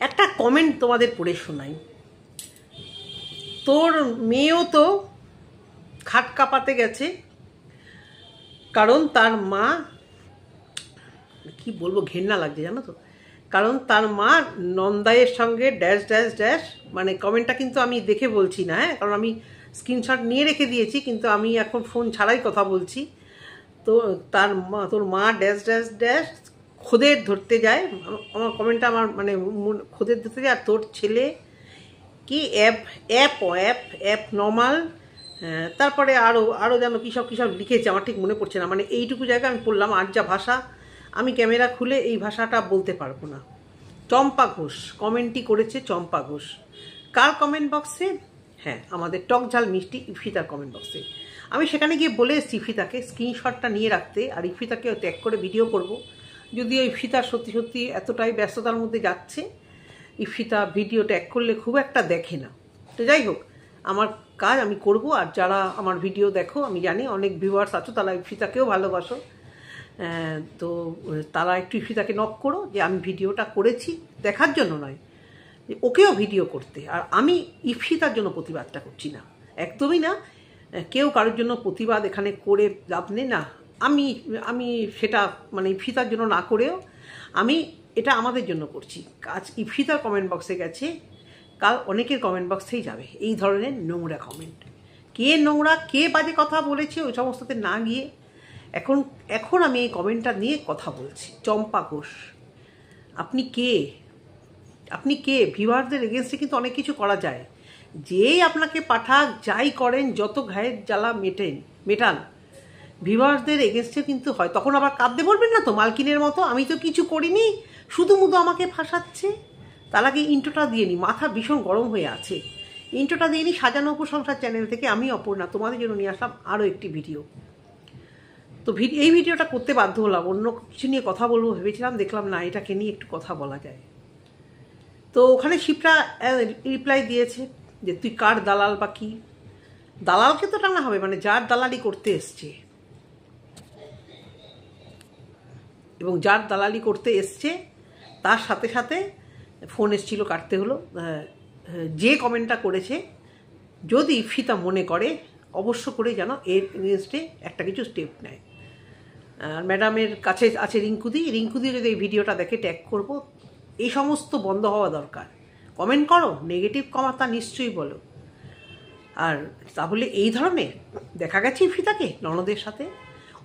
একটা কমেন্ট তোমাদের পড়ে শোনাই। তোর মেয়েও তো খাট কাঁপাতে গেছে, কারণ তার মা, কি বলবো, ঘেন্না লাগছে জানো তো, কারণ তার মা নন্দাইয়ের সঙ্গে ড্যাশ ড্যাশ ড্যাশ, মানে কমেন্টটা কিন্তু আমি দেখে বলছি না, হ্যাঁ, কারণ আমি স্ক্রিনশট নিয়ে রেখে দিয়েছি, কিন্তু আমি এখন ফোন ছাড়াই কথা বলছি। তো তোর মা ড্যাশ ড্যাশ ড্যাশ খোদের ধরতে যায়, আমার কমেন্টটা আমার মানে খোদের ধরতে যায়, আর তোর ছেলে কি app app app app normal, তারপরে আরও যেন কী সব লিখেছে, আমার ঠিক মনে পড়ছে না, মানে এইটুকু জায়গা আমি পড়লাম। আর যা ভাষা, আমি ক্যামেরা খুলে এই ভাষাটা বলতে পারবো না। চম্পা ঘোষ কমেন্টই করেছে, চম্পা ঘোষ। কার কমেন্ট বক্সে? হ্যাঁ, আমাদের টক ঝাল মিষ্টি ইফিতার কমেন্ট বক্সে। আমি সেখানে গিয়ে বলে এসেছি ইফিতাকে স্ক্রিনশটটা নিয়ে রাখতে, আর ইফিতাকে ট্যাগ করে ভিডিও করব। যদিও ইফিতা সত্যি সত্যি এতটাই ব্যস্ততার মধ্যে যাচ্ছে, ইফিতা ভিডিও ট্যাগ করলে খুব একটা দেখে না। তো যাই হোক, আমার কাজ আমি করব। আর যারা আমার ভিডিও দেখো, আমি জানি অনেক ভিউয়ার্স আছো, তারা ইফিতাকেও ভালোবাসো, তো তারা একটু ইফিতাকে নক করো যে আমি ভিডিওটা করেছি, দেখার জন্য নয়, যে ওকেও ভিডিও করতে। আর আমি ইফিতার জন্য প্রতিবাদটা করছি না, একদমই না। কেউ কারোর জন্য প্রতিবাদ এখানে করে লাভ নেই না। আমি সেটা মানে ইফিতার জন্য না করেও আমি এটা আমাদের জন্য করছি। আজ ইফিতার কমেন্ট বক্সে গেছে, কাল অনেকের কমেন্ট বক্সেই যাবে এই ধরনের নোংরা কমেন্ট। কে নোংরা, কে বাজে কথা বলেছে, ওই সমস্ততে না গিয়ে এখন আমি এই কমেন্টটা নিয়ে কথা বলছি। চম্পা ঘোষ, আপনি কে? ভিউয়ারদের এগেনস্টে কিন্তু অনেক কিছু করা যায়। যেই আপনাকে পাঠাক, যাই করেন, যত ঘায়ের জ্বালা মেটান, ভিউয়ারদের এগেনস্টে কিন্তু হয়। তখন আবার কাঁদতে বলবেন না তো মালকিনের মতো, আমি তো কিছু করিনি, শুধু মুধু আমাকে ফাঁসাচ্ছে। তার আগে ইন্ট্রোটা দিয়ে নি, মাথা ভীষণ গরম হয়ে আছে। ইন্ট্রোটা দিয়ে নি সাজানো উপসংসার চ্যানেল থেকে। আমি অপর্ণা, তোমাদের জন্য নিয়ে আসলাম আরও একটি ভিডিও। তো এই ভিডিওটা করতে বাধ্য হলাম, অন্য কিছু নিয়ে কথা বলবো ভেবেছিলাম, দেখলাম না, এটাকে নিয়ে একটু কথা বলা যায়। তো ওখানে শিবরা রিপ্লাই দিয়েছে যে তুই কার দালাল বা কি। দালালকে তো টানা হবে, মানে যার দালালি করতে এসছে, এবং যার দালালি করতে এসছে তার সাথে সাথে ফোন এসছিল, কাটতে হলো। যে কমেন্টটা করেছে, যদি ফিতা মনে করে অবশ্য করে যেন এর এগেনস্টে একটা কিছু স্টেপ নেয়। আর ম্যাডামের কাছে আছে রিঙ্কুদি যদি এই ভিডিওটা দেখে ট্যাগ করব। এই সমস্ত বন্ধ হওয়া দরকার। কমেন্ট করো, নেগেটিভ কমাতা নিশ্চয়ই বলো। আর তাহলে এই ধরনের দেখা গেছে ইফিতাকে ননদের সাথে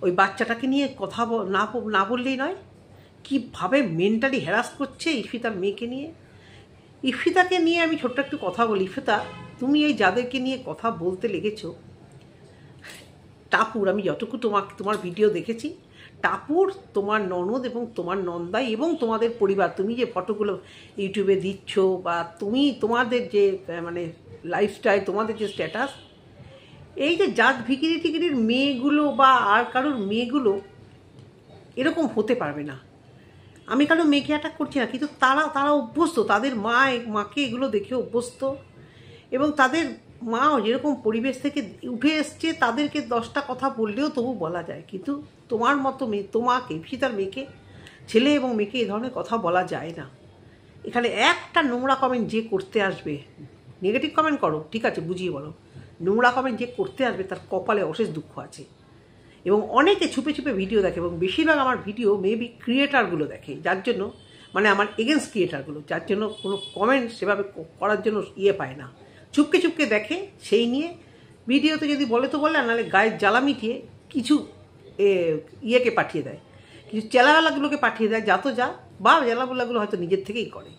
ওই বাচ্চাটাকে নিয়ে কথা না বললেই নয়, কীভাবে মেন্টালি হ্যারাস করছে ইফিতার মেয়েকে নিয়ে। ইফিতাকে নিয়ে আমি ছোট্ট একটু কথা বলি। ইফিতা, তুমি এই যাদেরকে নিয়ে কথা বলতে লেগেছো, টাপুর, আমি যতটুকু তোমার ভিডিও দেখেছি, টাপুর, তোমার ননদ এবং তোমার নন্দাই এবং তোমাদের পরিবার, তুমি যে ফটোগুলো ইউটিউবে দিচ্ছ, বা তোমাদের যে মানে লাইফস্টাইল, তোমাদের যে স্ট্যাটাস, এই যে জাত ভিকিরির মেয়েগুলো বা আর কারোর মেয়েগুলো এরকম হতে পারবে না। আমি কারো মেয়েকে অ্যাটাক করছি না, কিন্তু তারা অভ্যস্ত, তাদের মাকে এগুলো দেখে অভ্যস্ত, এবং তাদের মা যেরকম পরিবেশ থেকে উঠে এসছে, তাদেরকে 10টা কথা বললেও তবু বলা যায়। কিন্তু তোমার মতো মেয়ে, তোমাকে ফিতার মেয়েকে, ছেলে এবং মেয়েকে এই ধরনের কথা বলা যায় না। এখানে একটা নোংরা কমেন্ট যে করতে আসবে, নেগেটিভ কমেন্ট করো ঠিক আছে, বুঝিয়ে বলো, নোংরা কমেন্ট যে করতে আসবে তার কপালে অশেষ দুঃখ আছে। এবং অনেকে ছুপে ভিডিও দেখে, এবং বেশিরভাগ আমার ভিডিও মেবি ক্রিয়েটারগুলো দেখে, যার জন্য মানে আমার এগেনস্ট ক্রিয়েটারগুলো, যার জন্য কোনো কমেন্ট সেভাবে করার জন্য পায় না, চুপকে দেখে। সেই নিয়ে ভিডিওতে যদি বলে তো বলে, নাহলে গায়ের জ্বালা মিটিয়ে কিছু ইয়েকে পাঠিয়ে দেয়, কিছু চেলাবেলাগুলোকে পাঠিয়ে দেয়, বা জ্বালাবেলাগুলো হয়তো নিজের থেকেই করে।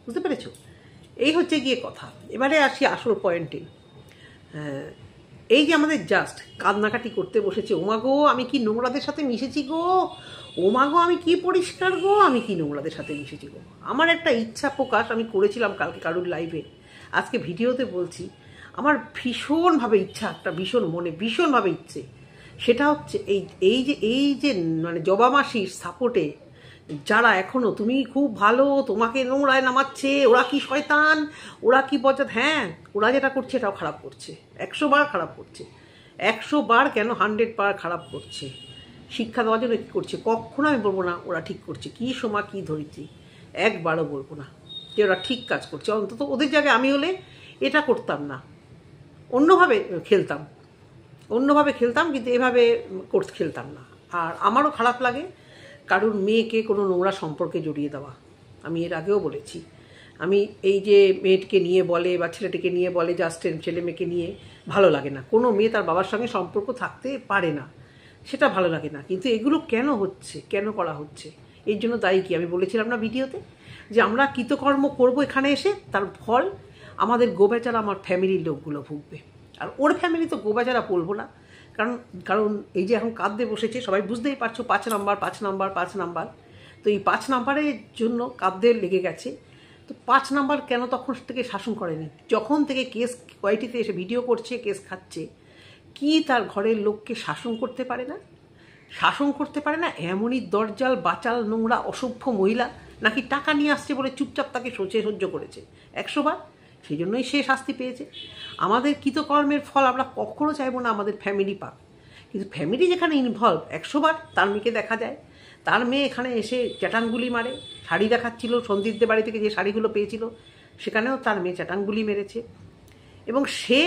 বুঝতে পেরেছো? এই হচ্ছে গিয়ে কথা। এবারে আসি আসল পয়েন্টে। এই যে আমাদের জাস্ট কান্নাকাটি করতে বসেছে, ওমাগো আমি কি নোংরাদের সাথে মিশেছি গো, ওমাগো আমি কি পরিষ্কার গো, আমি কি নোংরাদের সাথে মিশেছি গো। আমার একটা ইচ্ছা প্রকাশ আমি করেছিলাম কালকে কারুর লাইভে, আজকে ভিডিওতে বলছি। আমার ভীষণভাবে ইচ্ছা, একটা ভীষণভাবে ইচ্ছে, সেটা হচ্ছে এই যে মানে জবা মাসির সাপোর্টে যারা এখনো তুমি খুব ভালো, তোমাকে নোংরায় নামাচ্ছে, ওরা কি শয়তান, ওরা কি বজ্জাত, হ্যাঁ ওরা যেটা করছে এটাও খারাপ করছে, 100 বার খারাপ করছে, 100 বার কেন 100 বার খারাপ করছে। শিক্ষা দেওয়ার জন্য কী করছে, কখনো আমি বলবো না ওরা ঠিক করছে, কী সময় কী ধরেছি, একবারও বলবো না। যে ওরা ঠিক কাজ করছে। অন্তত ওদের জায়গায় আমি হলে এটা করতাম না, অন্যভাবে খেলতাম, কিন্তু এভাবে খেলতাম না। আর আমারও খারাপ লাগে কারোর মেয়েকে কোনো নোংরা সম্পর্কে জড়িয়ে দেওয়া। আমি এর আগেও বলেছি, আমি এই যে মেয়েটিকে নিয়ে বলে বা ছেলেটিকে নিয়ে বলে, জাস্ট ছেলে মেয়েকে নিয়ে ভালো লাগে না। কোনো মেয়ে তার বাবার সঙ্গে সম্পর্ক থাকতে পারে না, সেটা ভালো লাগে না। কিন্তু এগুলো কেন হচ্ছে, কেন করা হচ্ছে, এর জন্য দায়ী কি? আমি বলেছিলাম না ভিডিওতে যে আমরা কৃতকর্ম করব এখানে এসে, তার ফল আমাদের গোবেচারা আমার ফ্যামিলির লোকগুলো ভুগবে। আর ওর ফ্যামিলি তো গোবেচারা বলবো না, কারণ এই যে এখন কাঁদতে বসেছে, সবাই বুঝতেই পারছো 5 নাম্বার। তো এই 5 নাম্বারের জন্য কাঁদতে লেগে গেছে। তো 5 নাম্বার কেন তখন থেকে শাসন করেনি? যখন থেকে কেস ওয়াইটিতে এসে ভিডিও করছে, কেস খাচ্ছে, কি তার ঘরের লোককে শাসন করতে পারে না? এমনই দরজাল বাচাল নোংরা অসভ্য মহিলা, নাকি টাকা নিয়ে আসছে বলে চুপচাপ তাকে সহ্য করেছে 100 বার, সেই জন্যই সে শাস্তি পেয়েছে। আমাদের কৃতকর্মের ফল আমরা কখনো চাইবো না আমাদের ফ্যামিলি পাক, কিন্তু ফ্যামিলি যেখানে ইনভলভ 100 বার, তার মেয়েকে দেখা যায়, তার মেয়ে এখানে এসে চ্যাটানগুলি মারে, শাড়ি দেখাচ্ছিল সন্দীপদের বাড়ি থেকে যে শাড়িগুলো পেয়েছিল, সেখানেও তার মেয়ে চ্যাটানগুলি মেরেছে। এবং সে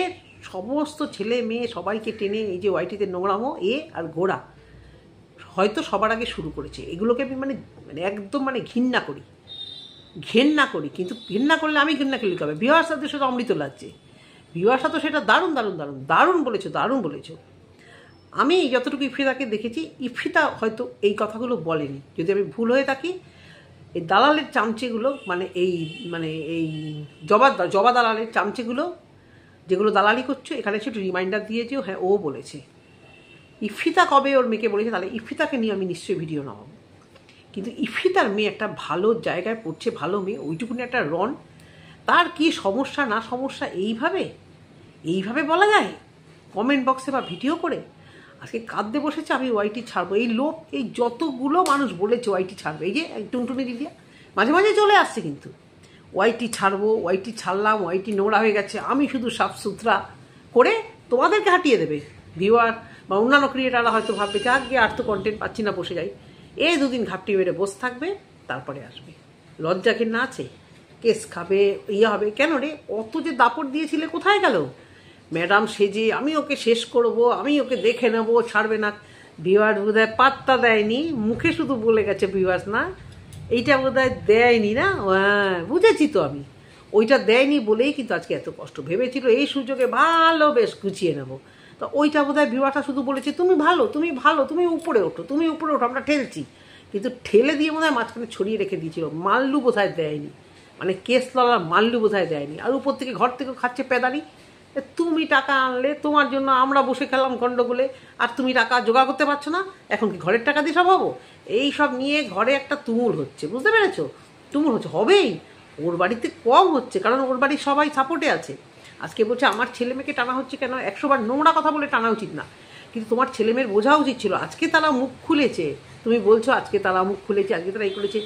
সমস্ত ছেলে মেয়ে সবাইকে টেনে এই যে ওয়াইটিতে নোংরামো আর গোড়া হয়তো সবার আগে শুরু করেছে। এগুলোকে আমি মানে একদম ঘৃণা করি, কিন্তু ঘৃণা করলে আমি ঘৃণা করলে হবে। ভিউয়ার্স সাথে সেটা অমৃত লাগছে, ভিউয়ার্সরা তো সেটা দারুণ বলেছো। আমি যতটুকু ইফিতাকে দেখেছি, ইফিতা হয়তো এই কথাগুলো বলেনি, যদি আমি ভুল হয়ে থাকি। এই দালালের চামচেগুলো এই জবা দালালের চামচেগুলো যেগুলো দালালি করছো, এখানে একটু রিমাইন্ডার দিয়েছেও, হ্যাঁ ও বলেছে। ইফিতা কবে ওর মেয়েকে বলেছে, তাহলে ইফিতাকে নিয়ে আমি নিশ্চয়ই ভিডিও নামাবো। কিন্তু ইফিতার মেয়ে একটা ভালো জায়গায় পড়ছে, ভালো মেয়ে, ওইটুকুনি একটা রন, তার কি সমস্যা না সমস্যা এইভাবে বলা যায় কমেন্ট বক্সে বা ভিডিও করে? আজকে কাঁদতে বসেছে আমি ওয়াইটি ছাড়বো। এই যতগুলো মানুষ বলেছে ওয়াইটি ছাড়বে, এই যে টুনটুনি দিদিয়া মাঝে মাঝে চলে আসছে, কিন্তু ওয়াইটি ছাড়বো, ওয়াইটি ছাড়লাম, ওয়াইটি নোংরা হয়ে গেছে, আমি শুধু সাফ সুতরা করে তোমাদেরকে হাঁটিয়ে দেবে। ভিউয়ার বা অন্যান্য ক্রিয়েটাররা হয়তো ভাববে যে আগে আর তো কন্টেন্ট পাচ্ছি না, বসে যাই। এই 2 দিন ঘাপটি মেরে বসে থাকবে, তারপরে আসবে। লজ্জা কি না আছে? কেস খাবে, হবে। কেন রে, অত যে দাপট দিয়েছিলে কোথায় গেল? ম্যাডাম সেজে আমি ওকে শেষ করব, আমি ওকে দেখে নেবো, ছাড়বে না। ভিউয়ার্স বোধহয় পাত্তা দেয়নি, মুখে শুধু বলে গেছে ভিউয়ার্স, না এইটা বোধহয় দেয়নি না। হ্যাঁ বুঝেছি তো আমি, ওইটা দেয়নি বলেই কিন্তু আজকে এত কষ্ট। ভেবেছিল এই সুযোগে ভালো বেশ গুছিয়ে নেবো, তো ওইটা বোধহয় ভিউয়ার্সটা শুধু বলেছে তুমি ভালো, তুমি উপরে ওঠো, আমরা ঠেলছি। কিন্তু ঠেলে দিয়ে বোধহয় মাঝখানে ছড়িয়ে রেখে দিয়েছিল। মাল্লু বোধহয় দেয়নি, কেস লড়ার মাল্লু বোধহয় দেয়নি। আর উপর থেকে ঘর থেকে খাচ্ছে পেদানি, তুমি টাকা আনলে, তোমার জন্য আমরা বসে খেলাম গন্ডগোলে, আর তুমি টাকা জোগাড় করতে পারছো না, এখন কি ঘরের টাকা দিয়ে সব হবো? এই সব নিয়ে ঘরে একটা তুমুল হচ্ছে, বুঝতে পেরেছো? হবেই। ওর বাড়িতে কম হচ্ছে, কারণ ওর বাড়ির সবাই সাপোর্টে আছে। আজকে বলছে আমার ছেলে মেয়েকে টানা হচ্ছে কেন? 100 বার নোংরা কথা বলে টানা উচিত না, কিন্তু তোমার ছেলে মেয়ের বোঝা উচিত ছিল। আজকে তারা মুখ খুলেছে, তুমি বলছো আজকে তারা মুখ খুলেছে, আজকে তারা এই করেছে।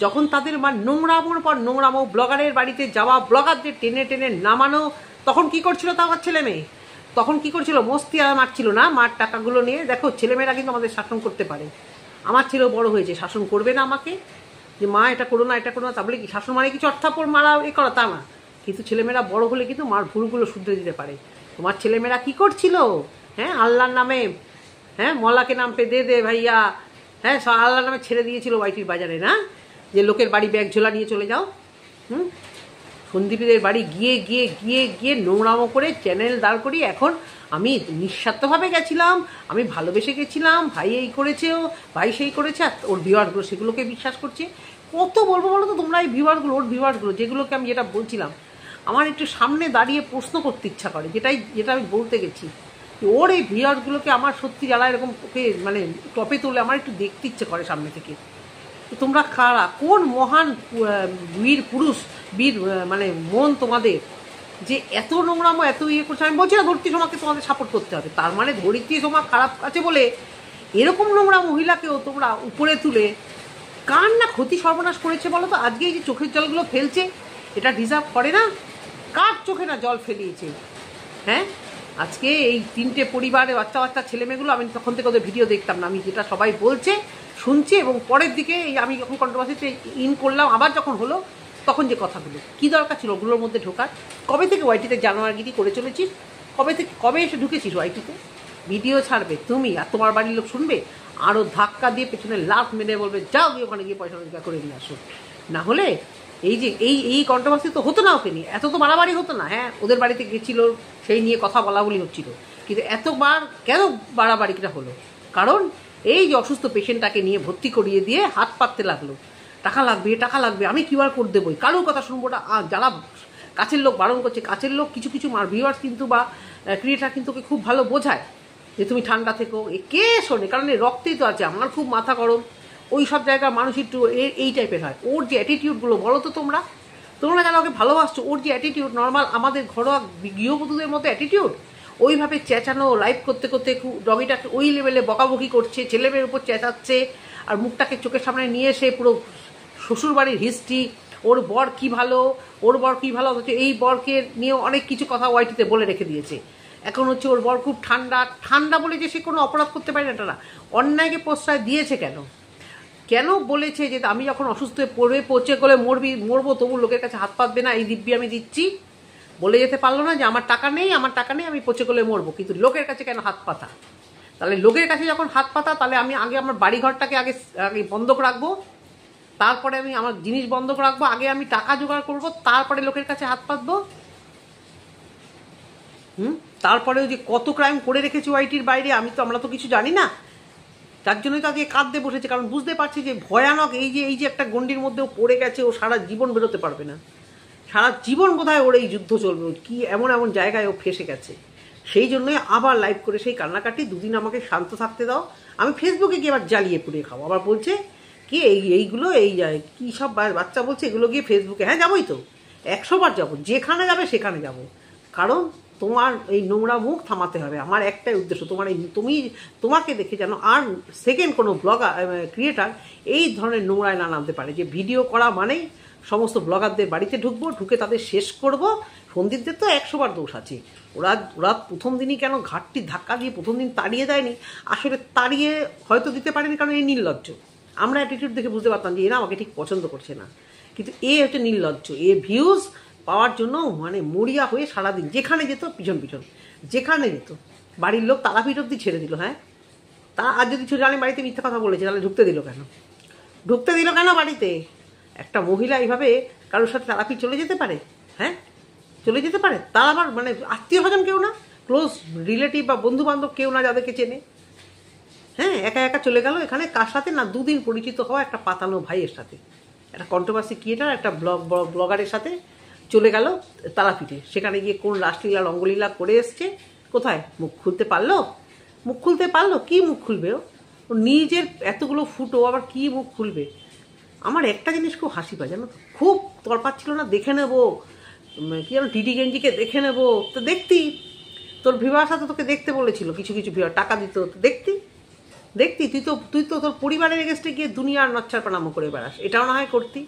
যখন তাদের নোংরামোর পর নোংরামো, ব্লগারের বাড়িতে যাওয়া, ব্লগারদের টেনে টেনে নামানো, তখন কি করছিল তা আমার ছেলে মেয়ে? তখন কি করছিল? মস্তি আর মারছিল না, মার টাকাগুলো নিয়ে। দেখো ছেলেমেয়েরা কিন্তু আমাদের শাসন করতে পারে। আমার ছেলেও বড় হয়েছে, শাসন করবে না আমাকে যে মা এটা করো না, তা বলে কি শাসন মানে কি চটথাপড় মারা করা? তা না, কিন্তু ছেলেমেয়েরা বড় হলে কিন্তু মার ভুলগুলো শুধরে দিতে পারে। তোমার ছেলেমেয়েরা কি করছিল? হ্যাঁ আল্লাহর নামে, মলাকে নাম পে দে ভাইয়া, আল্লাহর নামে ছেড়ে দিয়েছিল ওয়াইটির বাজারে, না যে লোকের বাড়ি ব্যাগ ঝোলা নিয়ে চলে যাও। সন্দীপীদের বাড়ি গিয়ে গিয়ে গিয়ে গিয়ে নোংরামো করে চ্যানেল দাঁড় করিয়ে এখন আমি নিঃস্বার্থভাবে গেছিলাম, আমি ভালোবেসে গেছিলাম, ভাই এই করেছে, ভাই সেই করেছে, আর ওর ভিউয়ারগুলো সেগুলোকে বিশ্বাস করছে। কত বলবো বলো তো তোমরা? এই ভিউয়ারগুলো, ওর ভিউয়ারগুলো, যেগুলোকে আমি যেটা বলছিলাম, আমার একটু সামনে দাঁড়িয়ে প্রশ্ন করতে ইচ্ছা করে, যেটা আমি বলতে গেছি। ওর এই ভিউয়ারগুলোকে আমার সত্যি যারা এরকম ওকে টপে তুলে আমার একটু দেখতে ইচ্ছে করে সামনে থেকে। তোমরা কারা? কোন মহান বীর পুরুষ, বীর মন তোমাদের, যে এত নোংরামো, এত করছে? আমি বলছি না ধরিত্রী সোমাকে তোমাদের সাপোর্ট করতে হবে, তার মানে ধরিত্রী সোমা খারাপ আছে বলে এরকম নোংরা মহিলাকেও তোমরা উপরে তুলে কার না ক্ষতি সর্বনাশ করেছে বলো তো? আজকে এই যে চোখের জলগুলো ফেলছে, এটা ডিজার্ভ করে না? কার চোখে না জল ফেলিয়েছে? আজকে এই 3টে পরিবারে বাচ্চা ছেলেমেয়েগুলো, আমি তখন থেকে ওদের ভিডিও দেখতাম না, আমি যেটা সবাই বলছে শুনছি, এবং পরের দিকে আমি যখন কন্ট্রোভার্সিতে করলাম, আবার যখন হলো, তখন যে কথাগুলো কি দরকার ছিল ওগুলোর মধ্যে ঢোকার? কবে থেকে ওয়াইটিতে জানোয়ারগিরি করে চলেছিস? কবে এসে ঢুকেছিস ওয়াইটিতে? ভিডিও ছাড়বে তুমি আর তোমার বাড়ির লোক শুনবে, আরও ধাক্কা দিয়ে পেছনে লাত মেরে বলবে যাও গিয়ে ওখানে গিয়ে পয়সা রোজগার করে নিয়ে আসো। না হলে এই যে এই কন্ট্রোভার্সি তো হতো না, ওকে নিয়ে এত তো বাড়াবাড়ি হতো না। হ্যাঁ, ওদের বাড়িতে গেছিল, সেই নিয়ে কথা বলা বলি হচ্ছিল, কিন্তু এতবার কেন বাড়াবাড়িটা হলো? কারণ এই যে অসুস্থ পেশেন্টটাকে নিয়ে ভর্তি করিয়ে দিয়ে হাত পাততে লাগলো, টাকা লাগবে, আমি কিউআর কোড দেবই, কারোর কথা শুনবো না। যারা কাছের লোক বারণ করছে, কাছের লোক কিছু ভিউয়ার্স কিন্তু বা ক্রিয়েটার কিন্তু ওকে খুব ভালো বোঝায় যে তুমি ঠান্ডা থেকো, কে শোনে? কারণ এই রক্তেই তো আছে। আমার খুব মাথা গরম, ওই সব জায়গার মানুষ একটু এই টাইপের হয়। ওর যে অ্যাটিটিউডগুলো বলো তো তোমরা যেন ওকে ভালোবাসছো, ওর যে অ্যাটিটিউড নর্মাল আমাদের ঘরোয়া গৃহবধূদের মতো অ্যাটিটিউড, ওইভাবে চেঁচানো, লাইভ করতে ডগিটাকে ওই লেভেলে বকাবকি করছে, ছেলেমেয়ের উপর চেঁচাচ্ছে, আর মুখটাকে চোখের সামনে নিয়ে এসে পুরো শ্বশুরবাড়ির হিস্ট্রি, ওর বর কি ভালো অথচ এই বরকে নিয়েও অনেক কিছু কথা ওয়াইটিতে বলে রেখে দিয়েছে। এখন হচ্ছে ওর বর খুব ঠান্ডা বলে যে সে কোনো অপরাধ করতে পারে না, এটা না। অন্যায়কে প্রশ্রয় দিয়েছে কেন বলেছে যে আমি যখন অসুস্থ হয়ে পড়বে পচে গেলে মরবো তবু লোকের কাছে হাত পাতবে না, এই দিব্যি আমি দিচ্ছি বলে যেতে পারলো না যে আমার টাকা নেই আমি পচে গেলে মরবো, কিন্তু লোকের কাছে কেন হাত পাতা? তাহলে লোকের কাছে যখন হাত পাতা, তাহলে আমি আগে আমার বাড়িঘরটাকে আগে বন্ধক রাখবো, তারপরে আমি আমার জিনিস বন্ধক রাখবো, আগে আমি টাকা জোগাড় করবো, তারপরে লোকের কাছে হাত পাতবো। তারপরেও যে কত ক্রাইম করে রেখেছি ওয়াইটির বাইরে আমরা তো কিছু জানি না। তার জন্যই তো আজকে কাঁদতে বসেছে, কারণ বুঝতে পারছি যে ভয়ানক এই যে একটা গণ্ডির মধ্যে ও পড়ে গেছে, ও সারা জীবন বেরোতে পারবে না। সারা জীবন বোধহয় ওর এই যুদ্ধ চলবে, কি এমন জায়গায় ও ফেসে গেছে। সেই জন্যই আবার লাইভ করে সেই কান্নাকাটি, দুদিন আমাকে শান্ত থাকতে দাও, আমি ফেসবুকে গিয়ে আবার জ্বালিয়ে পুড়িয়ে খাবো। আবার বলছে কি এইগুলো কি সব বাচ্চা বলছে এগুলো গিয়ে ফেসবুকে, হ্যাঁ যাবোই তো, 100 বার যাবো, যেখানে যাবে সেখানে যাব। কারণ তোমার এই নোংরা মুখ থামাতে হবে, আমার একটাই উদ্দেশ্য, তোমাকে দেখে যেন আর সেকেন্ড কোনো ব্লগার ক্রিয়েটার এই ধরনের নোংরায় না নামতে পারে, যে ভিডিও করা মানেই সমস্ত ব্লগারদের বাড়িতে ঢুকে তাদের শেষ করব। সন্দীপদের তো 100 বার দোষ আছে, ওরা প্রথম দিনই কেন ঘাটটি ধাক্কা দিয়ে প্রথম দিন তাড়িয়ে দেয়নি? আসলে তাড়িয়ে হয়তো দিতে পারেনি, কারণ এই নির্লজ্জ। আমরা অ্যাটিটিউড দেখে বুঝতে পারতাম যে এরা আমাকে ঠিক পছন্দ করছে না, কিন্তু এ হচ্ছে নির্লজ্জ। ভিউজ পাওয়ার জন্য মানে মরিয়া হয়ে সারাদিন যেখানে যেত পিছন যেখানে যেত, বাড়ির লোক তারাপীঠ অব্দি ছেড়ে দিল। হ্যাঁ, আর যদি জানে বাড়িতে মিথ্যা কথা বলেছে, তাহলে ঢুকতে দিল কেন বাড়িতে? একটা মহিলা এইভাবে কারোর সাথে তারাপীঠ চলে যেতে পারে? হ্যাঁ, চলে যেতে পারে? তার আবার মানে আত্মীয় স্বজন কেউ না, ক্লোজ রিলেটিভ বা বন্ধু বান্ধব কেউ না যাদেরকে চেনে। হ্যাঁ, একা চলে গেল এখানে, কার সাথে না, দুদিন পরিচিত হওয়া একটা পাতানো ভাইয়ের সাথে, একটা কন্ট্রোভার্সি ক্রিয়েটার, একটা ব্লগারের সাথে চলে গেল তারাপীঠে। সেখানে গিয়ে কোন রাসলীলা রঙ্গলীলা করে এসছে, কোথায় মুখ খুলতে পারলো? কি মুখ খুলবে? ও নিজের এতগুলো ফুটো আবার কি মুখ খুলবে? আমার একটা জিনিস খুব হাসি পায় জানো, খুব তরপাচ্ছিল না, দেখে নেবো কি যেন টিটি গেঞ্জিকে দেখে নেবো, তো দেখতি তোর ভিউয়ার সাথে তোকে দেখতে বলেছিল, কিছু ভিউয়ার টাকা দিত, দেখতি তুই তো তোর পরিবারের এগেস্টে গিয়ে দুনিয়ার নচ্ছার পানামো করে বেড়াস। এটাও না হয় করতি,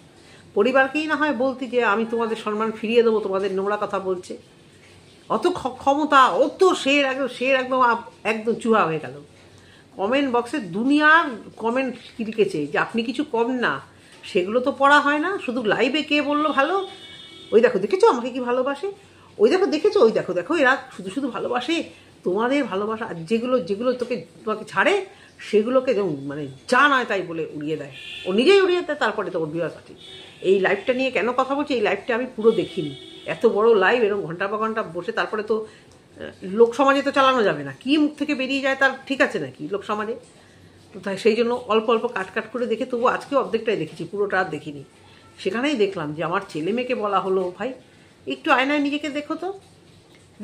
পরিবারকেই না হয় বলতি যে আমি তোমাদের সম্মান ফিরিয়ে দেবো, তোমাদের নোংরা কথা বলছে। অত ক্ষমতা, অত শের একদম চুহা হয়ে গেল। কমেন্ট বক্সে দুনিয়ার কমেন্ট লিখেছে যে আপনি কিছু কম না, সেগুলো তো পড়া হয় না, শুধু লাইভে কে বললো ভালো, ওই দেখেছো আমাকে কি ভালোবাসে, ওই দেখেছো ওই দেখো এরা শুধু ভালোবাসে। তোমাদের ভালোবাসা যেগুলো তোমাকে ছাড়ে, সেগুলোকে মানে যা নয় তাই বলে উড়িয়ে দেয়, ও নিজেই উড়িয়ে দেয়। তারপরে তো ওর ভিউয়ার্স আছে। এই লাইভটা নিয়ে কেন কথা বলছি, এই লাইভটা আমি পুরো দেখিনি, এত বড় লাইভ এরকম ঘন্টা পর ঘন্টা বসে, তারপরে তো লোক সমাজে তো চালানো যাবে না, কি মুখ থেকে বেরিয়ে যায় তার ঠিক আছে নাকি লোক সমাজে? তো তাই সেই জন্য অল্প কাট করে দেখে, তবু আজকেও অর্ধেকটাই দেখেছি, পুরোটা আর দেখিনি। সেখানেই দেখলাম যে আমার ছেলে মেয়েকে বলা হলো, ভাই একটু আয়নায় নিজেকে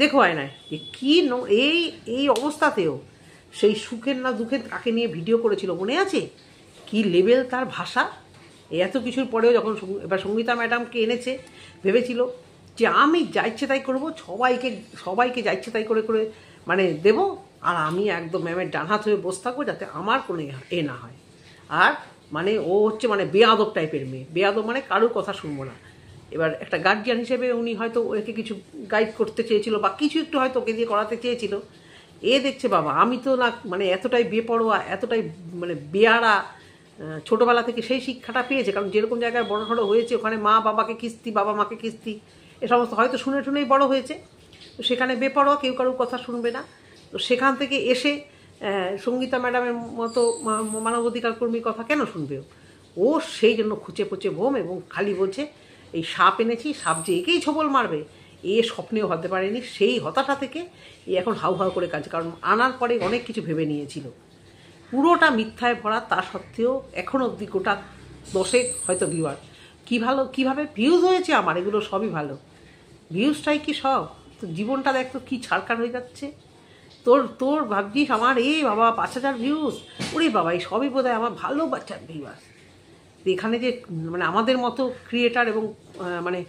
দেখো আয়নায় যে কি এই অবস্থাতেও সেই সুখের না দুঃখের তাকে নিয়ে ভিডিও করেছিল, মনে আছে? কি লেভেল তার ভাষা! এত কিছুর পরেও যখন এবার সঙ্গীতা ম্যাডামকে এনেছে, ভেবেছিল যে আমি যা ইচ্ছে তাই করবো, সবাইকে যা ইচ্ছে তাই করে মানে দেবো, আর আমি একদম ম্যামের ডান হাত হয়ে বসে থাকবো, যাতে আমার কোনো না হয়। আর মানে ও হচ্ছে মানে বেয়াদব টাইপের মেয়ে, বেয়াদব মানে কারোর কথা শুনবো না। এবার একটা গার্জিয়ান হিসেবে উনি হয়তো ওকে কিছু গাইড করতে চেয়েছিল, বা কিছু একটু হয়তো ওকে দিয়ে করাতে চেয়েছিল। দেখছে বাবা আমি তো না মানে এতটাই বেপরোয়া, এতটাই মানে বেয়ারা, ছোটোবেলা থেকে সেই শিক্ষাটা পেয়েছে, কারণ যেরকম জায়গায় বড় সড়ো হয়েছে ওখানে মা বাবাকে কিস্তি, বাবা মাকে কিস্তি, এ সমস্ত হয়তো শুনে শুনেই বড় হয়েছে। তো সেখানে বেপরোয়া, কেউ কারোর কথা শুনবে না। তো সেখান থেকে এসে সঙ্গীতা ম্যাডামের মতো মানবাধিকার কর্মীর কথা কেন শুনবে ও? সেই জন্য খুঁচে পুচে বোম, এবং খালি বলছে এই সাপ এনেছি, সাপ যে একেই ছবল মারবে এ স্বপ্নেও হতে পারেনি। সেই হতাশা থেকে এ এখন হাউ হাউ করে কাজ, কারণ আনার পরে অনেক কিছু ভেবে নিয়েছিল। পুরোটা মিথ্যায় ভরা, তা সত্ত্বেও এখন অবধি গোটা 10 হয়তো ভিউয়ার। কীভাবে ভিউজ হয়েছে আমার, এগুলো সবই ভালো। ভিউজটাই কি সব? তো জীবনটা দেখ তো কী ছাড়কার হয়ে যাচ্ছে। তোর ভাবছিস আমার বাবা 5,000 ভিউজ, ওরে বাবা এই সবই বোধহয় আমার ভালো বাচ্চার ভিউয়ার। এখানে যে মানে আমাদের মতো ক্রিয়েটার এবং মানে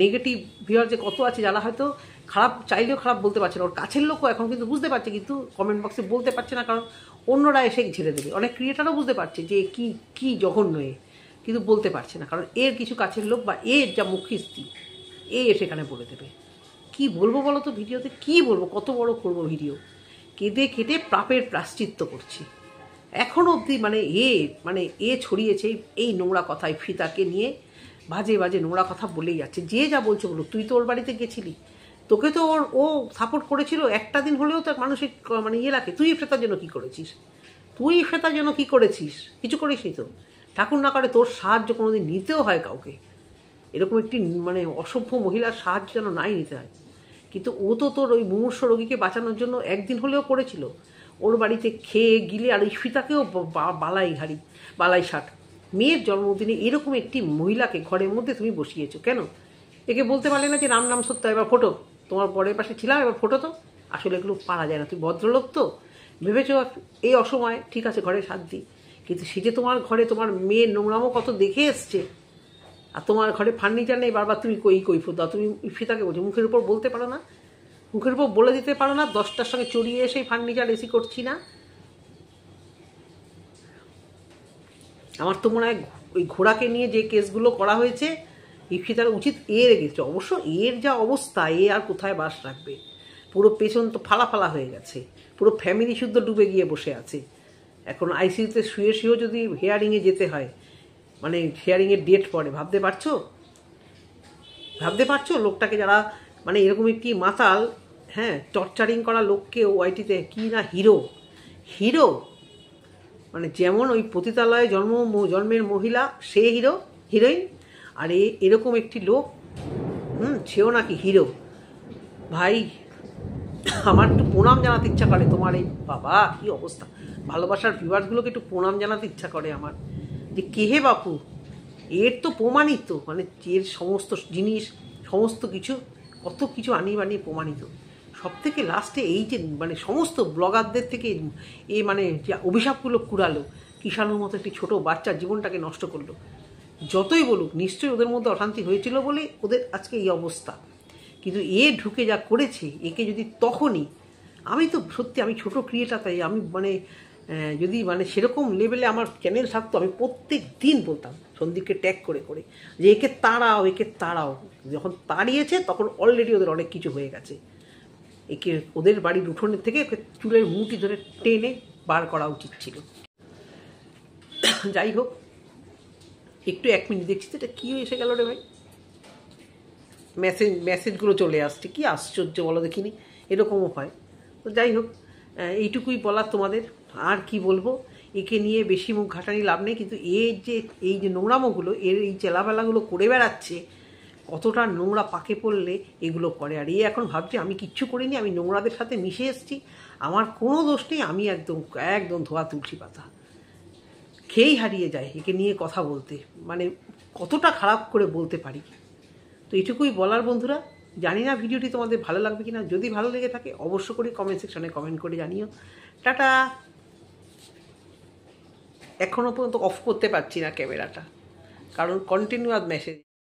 নেগেটিভ ভিউয়ার যে কত আছে, যারা হয়তো খারাপ চাইলেও খারাপ বলতে পারছে না। ওর কাছের লোকও এখন কিন্তু বুঝতে পারছে, কিন্তু কমেন্ট বক্সে বলতে পারছে না, কারণ অন্যরা এসে ঝেড়ে দেবে। অনেক ক্রিয়েটারও বুঝতে পারছে যে কি জঘন্য কিন্তু বলতে পারছে না, কারণ এর কিছু কাছের লোক বা এর যা মুখস্থি সেখানে বলে দেবে। কি বলবো বলো তো ভিডিওতে, কি বলবো, কত বড় করবো ভিডিও? কেঁদে কেটে পাপের প্রায়শ্চিত্ত করছি এখন অবধি। মানে ছড়িয়েছে এই নোংরা কথায়, ফিতাকে নিয়ে বাজে বাজে নোংরা কথা বলেই যাচ্ছে। যে যা বলছে বলুক, তুই তো ওর বাড়িতে গেছিলি, তোকে তো ও সাপোর্ট করেছিল, একটা দিন হলেও তার মানুষের মানে রাখে। তুই ফেতার জন্য কি করেছিস? কিছু করিসনি তো। ঠাকুর না করে তোর সাহায্য কোনোদিন নিতেও হয় কাউকে, এরকম একটি মানে অসভ্য মহিলার সাহায্য যেন নাই নিতে হয়। কিন্তু ও তো তোর ওই মুমূর্ষ রোগীকে বাঁচানোর জন্য একদিন হলেও করেছিল। ওর বাড়িতে খেয়ে গিলে, আর ওই ফিতাকেও বালাই ষাট। মেয়ের জন্মদিনে এরকম একটি মহিলাকে ঘরের মধ্যে তুমি বসিয়েছো কেন? একে বলতে পারলে না যে নাম সত্য, এবার ফটো, তোমার বরের পাশে ছিলাম, এবার ফটো তো। আসলে এগুলো পারা যায় না। তুই ভদ্রলোক তো ভেবেছো এই অসময় ঠিক আছে ঘরে সাথ দিই, কিন্তু সে যে তোমার ঘরে তোমার মেয়ের নোংরামো কত দেখে এসছে, আর তোমার ঘরে ফার্নিচার নেই, বারবার তুমি কৈফত দাও। তুমি ফিতাকে বলছো, মুখের উপর বলতে পারো না? মুখের উপর বলে দিতে পারো না 10টার সঙ্গে চড়িয়ে এসে ফার্নিচার এসি করছি না? আমার তো মনে হয় ওই ঘোড়াকে নিয়ে যে কেসগুলো করা হয়েছে, ইফিতার উচিত এগেছে। অবশ্য এর যা অবস্থা, আর কোথায় বাস রাখবে? পুরো পেছন তো ফালা হয়ে গেছে, পুরো ফ্যামিলি শুদ্ধ ডুবে গিয়ে বসে আছে। এখন আইসিইউতে শুয়েও যদি হিয়ারিংয়ে যেতে হয়, মানে হিয়ারিংয়ের ডেট পড়ে, ভাবতে পারছো লোকটাকে? যারা মানে এরকম একটি মাতাল, হ্যাঁ, টর্চারিং করা লোককে ওআইটিতে কি না হিরো, মানে যেমন ওই পতিতালয়ে জন্মের মহিলা সে হিরোইন, আর এরকম একটি লোক সেও নাকি হিরো। ভাই আমার একটু প্রণাম জানাতে ইচ্ছা করে তোমার এই বাবা কি অবস্থা। ভালোবাসার ভিউয়ার্সগুলোকে একটু প্রণাম জানাতে ইচ্ছা করে আমার, যে কে হে বাপু, এর তো প্রমাণিত, মানে এর সমস্ত জিনিস, সমস্ত কিছু, কত কিছু বানিয়ে প্রমাণিত। সব থেকে লাস্টে এই যে মানে সমস্ত ব্লগারদের থেকে মানে যে অভিশাপগুলো কুড়ালো, কিষাণুর মতো একটি ছোট বাচ্চার জীবনটাকে নষ্ট করলো। যতই বলুক নিশ্চয়ই ওদের মধ্যে অশান্তি হয়েছিল বলে ওদের আজকে এই অবস্থা, কিন্তু ঢুকে যা করেছে, একে যদি তখনই, আমি তো সত্যি আমি ছোট ক্রিয়েটার, তাই আমি মানে যদি মানে সেরকম লেভেলে আমার চ্যানেল থাকতো, আমি প্রত্যেক দিন বলতাম সন্দীপকে ট্যাগ করে যে একে তাড়াও। যখন তাড়িয়েছে তখন অলরেডি ওদের অনেক কিছু হয়ে গেছে। একে ওদের বাড়ির উঠোনের থেকে ওকে চুলের মুঠি ধরে টেনে বার করা উচিত ছিল। যাই হোক, একটু 1 মিনিট দেখছি তো এটা কী এসে গেল রে ভাই, মেসেজগুলো চলে আসছে, কি আশ্চর্য বলো দেখিনি, এরকমও হয়। তো যাই হোক, এইটুকুই বলার তোমাদের, আর কি বলবো। একে নিয়ে বেশি মুখ ঘাটানি লাভ নেই, কিন্তু এই যে নোংরামোগুলো, এই চেলাবেলাগুলো করে বেড়াচ্ছে, কতটা নোংরা পাকে পড়লে এগুলো করে। আর এখন ভাবছে আমি কিচ্ছু করিনি, আমি নোংরাদের সাথে মিশে এসেছি, আমার কোনো দোষ নেই, আমি একদম ধোয়া তুলসী পাতা। খেয়েই হারিয়ে যায় একে নিয়ে কথা বলতে, মানে কতটা খারাপ করে বলতে পারি। তো এইটুকুই বলার বন্ধুরা। জানি না ভিডিওটি তোমাদের ভালো লাগবে কিনা, যদি ভালো লেগে থাকে অবশ্য করে কমেন্ট সেকশনে কমেন্ট করে জানিও। টাটা। এখনও পর্যন্ত অফ করতে পারছি না ক্যামেরাটা, কারণ কন্টিনিউয়াস মেসেজ।